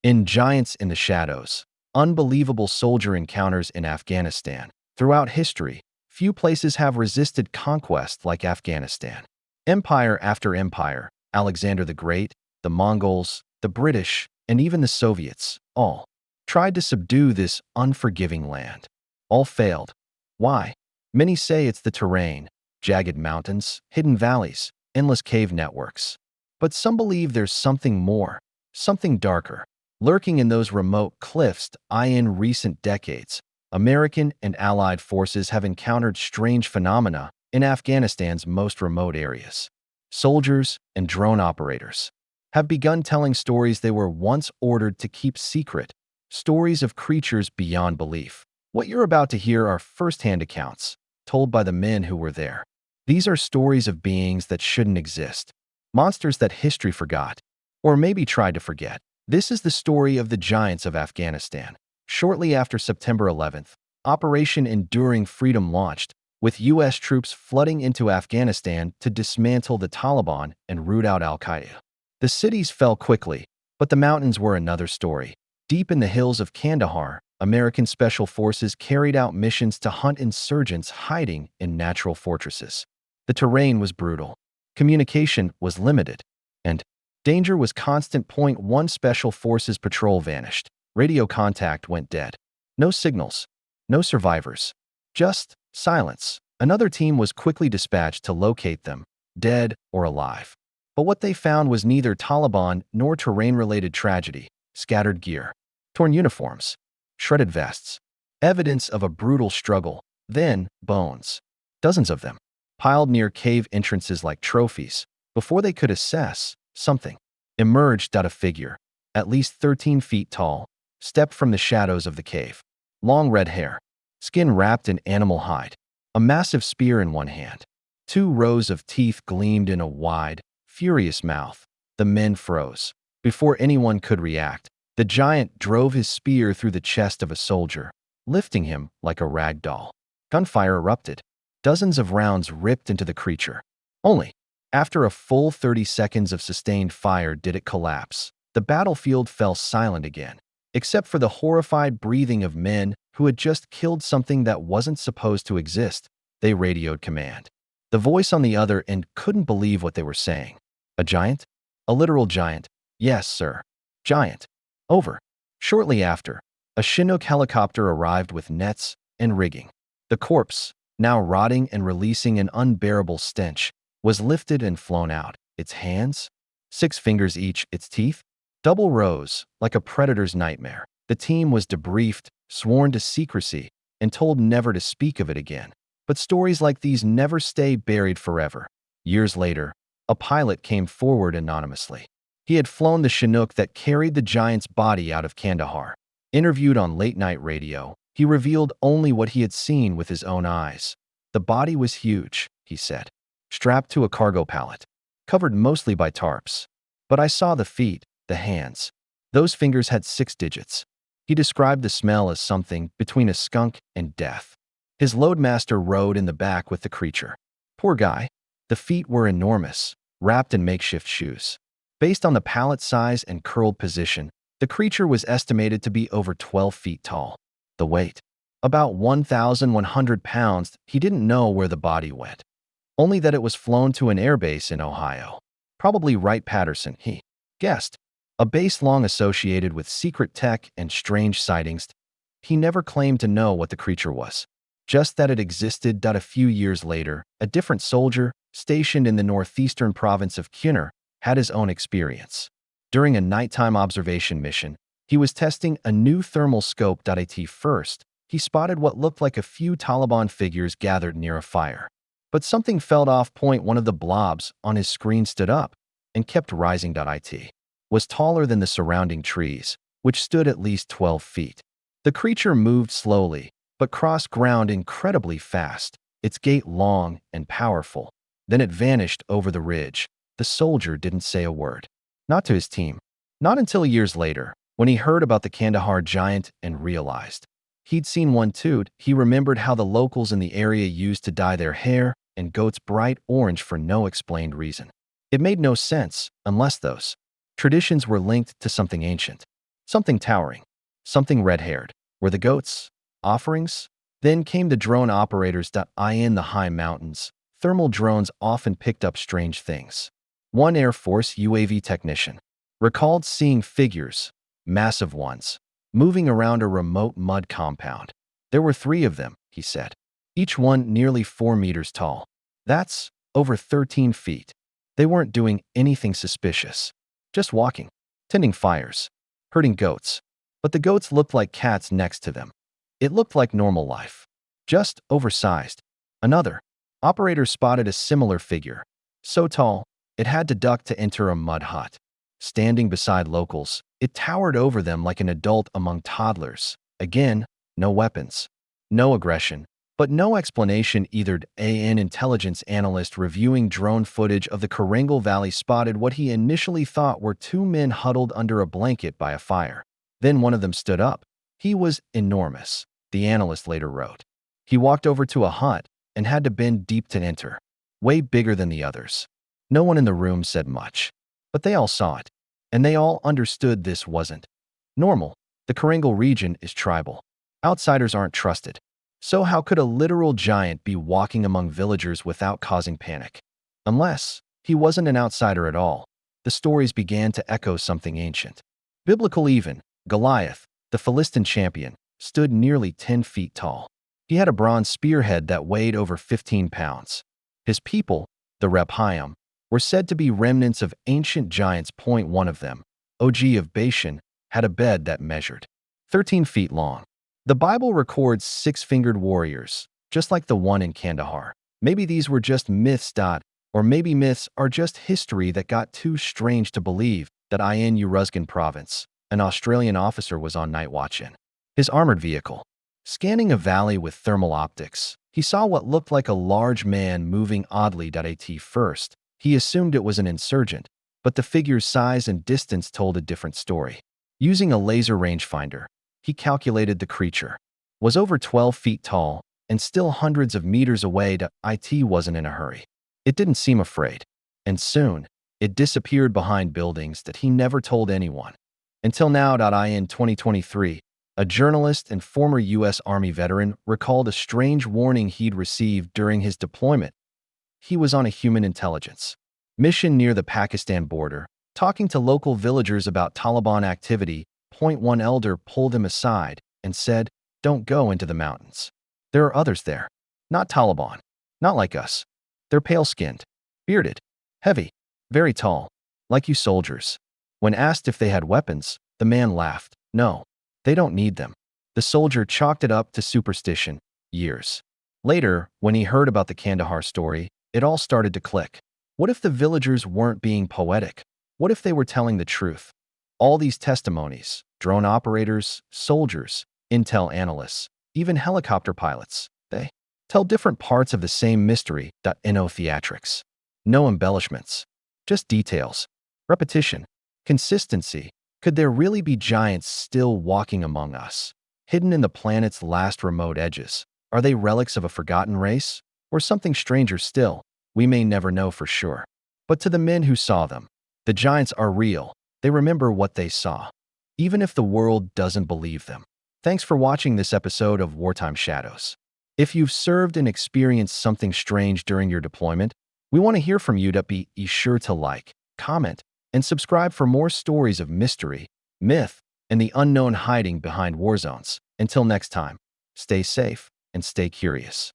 In Giants in the Shadows, unbelievable soldier encounters in Afghanistan. Throughout history, few places have resisted conquest like Afghanistan. Empire after empire, Alexander the Great, the Mongols, the British, and even the Soviets, all tried to subdue this unforgiving land. All failed. Why? Many say it's the terrain, jagged mountains, hidden valleys, endless cave networks. But some believe there's something more, something darker, lurking in those remote cliffs. In recent decades, American and Allied forces have encountered strange phenomena in Afghanistan's most remote areas. Soldiers and drone operators have begun telling stories they were once ordered to keep secret, stories of creatures beyond belief. What you're about to hear are first-hand accounts, told by the men who were there. These are stories of beings that shouldn't exist, monsters that history forgot, or maybe tried to forget. This is the story of the Giants of Afghanistan. Shortly after September 11th, Operation Enduring Freedom launched, with U.S. troops flooding into Afghanistan to dismantle the Taliban and root out al-Qaeda. The cities fell quickly, but the mountains were another story. Deep in the hills of Kandahar, American special forces carried out missions to hunt insurgents hiding in natural fortresses. The terrain was brutal, communication was limited, and danger was constant. One Special Forces patrol vanished. Radio contact went dead. No signals, no survivors, just silence. Another team was quickly dispatched to locate them, dead or alive. But what they found was neither Taliban nor terrain-related tragedy: scattered gear, torn uniforms, shredded vests, evidence of a brutal struggle, then bones, dozens of them, piled near cave entrances like trophies. Before they could assess, something emerged. A figure, at least 13 feet tall, stepped from the shadows of the cave. Long red hair, skin wrapped in animal hide, a massive spear in one hand. 2 rows of teeth gleamed in a wide, furious mouth. The men froze. Before anyone could react, the giant drove his spear through the chest of a soldier, lifting him like a rag doll. Gunfire erupted. Dozens of rounds ripped into the creature. Only after a full 30 seconds of sustained fire did it collapse. The battlefield fell silent again, except for the horrified breathing of men who had just killed something that wasn't supposed to exist. They radioed command. The voice on the other end couldn't believe what they were saying. A giant? A literal giant? Yes, sir. Giant. Over. Shortly after, a Chinook helicopter arrived with nets and rigging. The corpse, now rotting and releasing an unbearable stench, was lifted and flown out. Its hands? 6 fingers each. Its teeth? Double rows, like a predator's nightmare. The team was debriefed, sworn to secrecy, and told never to speak of it again. But stories like these never stay buried forever. Years later, a pilot came forward anonymously. He had flown the Chinook that carried the giant's body out of Kandahar. Interviewed on late-night radio, he revealed only what he had seen with his own eyes. The body was huge, he said, strapped to a cargo pallet, covered mostly by tarps. But I saw the feet, the hands. Those fingers had 6 digits. He described the smell as something between a skunk and death. His loadmaster rode in the back with the creature. Poor guy. The feet were enormous, wrapped in makeshift shoes. Based on the pallet size and curled position, the creature was estimated to be over 12 feet tall. The weight? About 1,100 pounds. He didn't know where the body went, only that it was flown to an airbase in Ohio. Probably Wright-Patterson, he guessed. A base long associated with secret tech and strange sightings. He never claimed to know what the creature was, just that it existed. A few years later, a different soldier, stationed in the northeastern province of Kunar, had his own experience. During a nighttime observation mission, he was testing a new thermal scope. At first, he spotted what looked like a few Taliban figures gathered near a fire. But something felt off. One of the blobs on his screen stood up and kept rising. It was taller than the surrounding trees, which stood at least 12 feet. The creature moved slowly, but crossed ground incredibly fast, its gait long and powerful. Then it vanished over the ridge. The soldier didn't say a word. Not to his team. Not until years later, when he heard about the Kandahar giant and realized he'd seen one too. He remembered how the locals in the area used to dye their hair and goats bright orange for no explained reason. It made no sense unless those traditions were linked to something ancient. Something towering. Something red-haired. Were the goats? Offerings? Then came the drone operators that eye in the high mountains. Thermal drones often picked up strange things. One Air Force UAV technician recalled seeing figures, massive ones, moving around a remote mud compound. There were 3 of them, he said, each one nearly 4 meters tall. That's over 13 feet. They weren't doing anything suspicious, just walking, tending fires, herding goats. But the goats looked like cats next to them. It looked like normal life, just oversized. Another operator spotted a similar figure, so tall it had to duck to enter a mud hut. Standing beside locals, it towered over them like an adult among toddlers. Again, no weapons, no aggression, but no explanation either. An intelligence analyst reviewing drone footage of the Karangal Valley spotted what he initially thought were 2 men huddled under a blanket by a fire. Then one of them stood up. He was enormous, the analyst later wrote. He walked over to a hut and had to bend deep to enter, way bigger than the others. No one in the room said much, but they all saw it, and they all understood this wasn't normal. The Karangal region is tribal. Outsiders aren't trusted. So how could a literal giant be walking among villagers without causing panic? Unless he wasn't an outsider at all. The stories began to echo something ancient. Biblical even. Goliath, the Philistine champion, stood nearly 10 feet tall. He had a bronze spearhead that weighed over 15 pounds. His people, the Rephaim, were said to be remnants of ancient giants. One of them, Og of Bashan, had a bed that measured 13 feet long. The Bible records 6-fingered warriors, just like the one in Kandahar. Maybe these were just myths. Or maybe myths are just history that got too strange to believe. That in Uruzgan province, an Australian officer was on night watch in his armored vehicle, scanning a valley with thermal optics. He saw what looked like a large man moving oddly. At first, he assumed it was an insurgent, but the figure's size and distance told a different story. Using a laser rangefinder, he calculated the creature was over 12 feet tall and still hundreds of meters away. It wasn't in a hurry. It didn't seem afraid, and soon it disappeared behind buildings that he never told anyone. Until now. In 2023, a journalist and former U.S. Army veteran recalled a strange warning he'd received during his deployment. He was on a human intelligence mission near the Pakistan border, talking to local villagers about Taliban activity. One elder pulled him aside and said, "Don't go into the mountains. There are others there. Not Taliban. Not like us. They're pale-skinned, bearded, heavy, very tall, like you soldiers." When asked if they had weapons, the man laughed. "No, they don't need them." The soldier chalked it up to superstition. Years later, when he heard about the Kandahar story, it all started to click. What if the villagers weren't being poetic? What if they were telling the truth? All these testimonies, drone operators, soldiers, intel analysts, even helicopter pilots, they tell different parts of the same mystery. No theatrics, no embellishments, just details, repetition, consistency. Could there really be giants still walking among us, hidden in the planet's last remote edges? Are they relics of a forgotten race, or something stranger still? We may never know for sure. But to the men who saw them, the giants are real. They remember what they saw, even if the world doesn't believe them. Thanks for watching this episode of Wartime Shadows. If you've served and experienced something strange during your deployment, we want to hear from you. Be sure to like, comment, and subscribe for more stories of mystery, myth, and the unknown hiding behind war zones. Until next time, stay safe and stay curious.